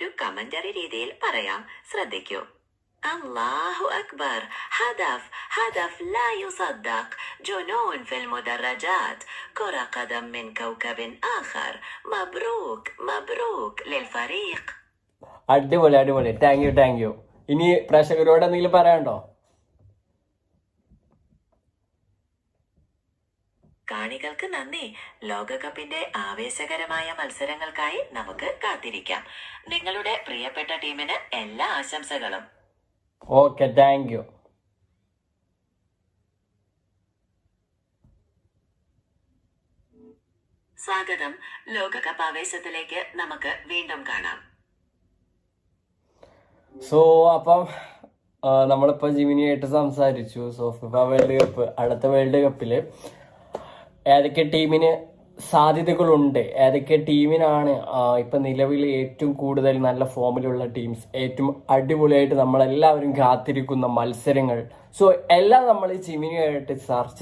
ഒരു കമന്ററി രീതിയിൽ പറയാം, ശ്രദ്ധിക്കൂ. അല്ലാഹു അക്ബർ. ഹദഫ് هدف لا يصدق. جنون في المدرجات. كرة قدم من كوكب آخر. مبروك مبروك للفريق. അടിപൊളി അടിപൊളി. Thank you. ഇനി പ്രേക്ഷകരോട് എന്തെങ്കിലും പറയാനുണ്ടോ? കാണികൾക്ക് നന്ദി. ലോകകപ്പിന്റെ ആവേശകരമായ മത്സരങ്ങൾക്കായി നമുക്ക് കാത്തിരിക്കാം. നിങ്ങളുടെ പ്രിയപ്പെട്ട ടീമിന് എല്ലാ ആശംസകളും. Okay, thank you. സ്വാഗതം. ലോകകപ്പ് ആവേശത്തിലേക്ക് നമുക്ക് വീണ്ടും കാണാം. സോ അപ്പം നമ്മളിപ്പോൾ ജിമിനിയായിട്ട് സംസാരിച്ചു. സോ ഫിഫ വേൾഡ് കപ്പ്, അടുത്ത വേൾഡ് കപ്പിൽ ഏതൊക്കെ ടീമിന് സാധ്യതകളുണ്ട്, ഏതൊക്കെ ടീമിനാണ് ഇപ്പം നിലവിൽ ഏറ്റവും കൂടുതൽ നല്ല ഫോമിലുള്ള ടീംസ്, ഏറ്റവും അടിപൊളിയായിട്ട് നമ്മളെല്ലാവരും കാത്തിരിക്കുന്ന മത്സരങ്ങൾ. സോ എല്ലാം നമ്മൾ ജിമിനിയായിട്ട് ചർച്ച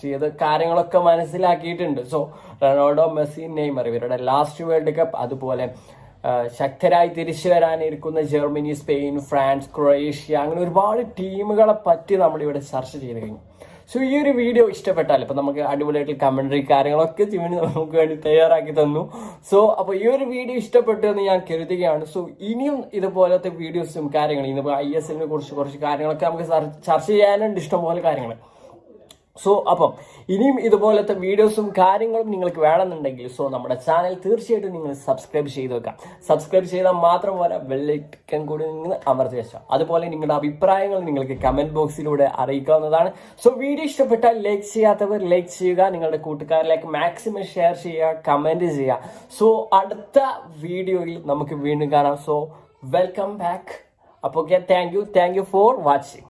ചെയ്ത് കാര്യങ്ങളൊക്കെ മനസ്സിലാക്കിയിട്ടുണ്ട്. സോ റൊണാൾഡോ, മെസ്സി, നെയ്മർ ഇവരുടെ ലാസ്റ്റ് വേൾഡ് കപ്പ്, അതുപോലെ ശക്തരായി തിരിച്ചു വരാനിരിക്കുന്ന ജർമ്മനി, സ്പെയിൻ, ഫ്രാൻസ്, ക്രൊയേഷ്യ, അങ്ങനെ ഒരുപാട് ടീമുകളെ പറ്റി നമ്മളിവിടെ ചർച്ച ചെയ്ത് കഴിഞ്ഞു. സോ ഈ ഒരു വീഡിയോ ഇഷ്ടപ്പെട്ടാൽ ഇപ്പം നമുക്ക് അടിപൊളിയായിട്ട് കമന്ററി കാര്യങ്ങളൊക്കെ ജിമിനി നമുക്ക് വേണ്ടി തയ്യാറാക്കി തന്നു. സോ അപ്പോൾ ഈ ഒരു വീഡിയോ ഇഷ്ടപ്പെട്ടു എന്ന് ഞാൻ കരുതുകയാണ്. സോ ഇനിയും ഇതുപോലത്തെ വീഡിയോസും കാര്യങ്ങളും, ഇന്നിപ്പോൾ ISLനെ കുറിച്ച് കുറച്ച് കാര്യങ്ങളൊക്കെ നമുക്ക് ചർച്ച ചെയ്യാനുണ്ട്, ഇഷ്ടംപോലെ കാര്യങ്ങൾ. സോ അപ്പം ഇനിയും ഇതുപോലത്തെ വീഡിയോസും കാര്യങ്ങളും നിങ്ങൾക്ക് വേണമെന്നുണ്ടെങ്കിൽ നമ്മുടെ ചാനൽ തീർച്ചയായിട്ടും നിങ്ങൾ സബ്സ്ക്രൈബ് ചെയ്ത് വെക്കാം. സബ്സ്ക്രൈബ് ചെയ്താൽ മാത്രം പോരാ, ബെല്ലൈക്കൺ കൂടി നിങ്ങൾ അമർത്തി വെച്ചാൽ. അതുപോലെ നിങ്ങളുടെ അഭിപ്രായങ്ങൾ നിങ്ങൾക്ക് കമന്റ് ബോക്സിലൂടെ അറിയിക്കാവുന്നതാണ്. സോ വീഡിയോ ഇഷ്ടപ്പെട്ടാൽ ലൈക്ക് ചെയ്യാത്തവർ ലൈക്ക് ചെയ്യുക, നിങ്ങളുടെ കൂട്ടുകാരിലേക്ക് മാക്സിമം ഷെയർ ചെയ്യുക, കമന്റ് ചെയ്യുക. സോ അടുത്ത വീഡിയോയിൽ നമുക്ക് വീണ്ടും കാണാം. So welcome back. അപ്പോൾ താങ്ക് യു ഫോർ വാച്ചിങ്.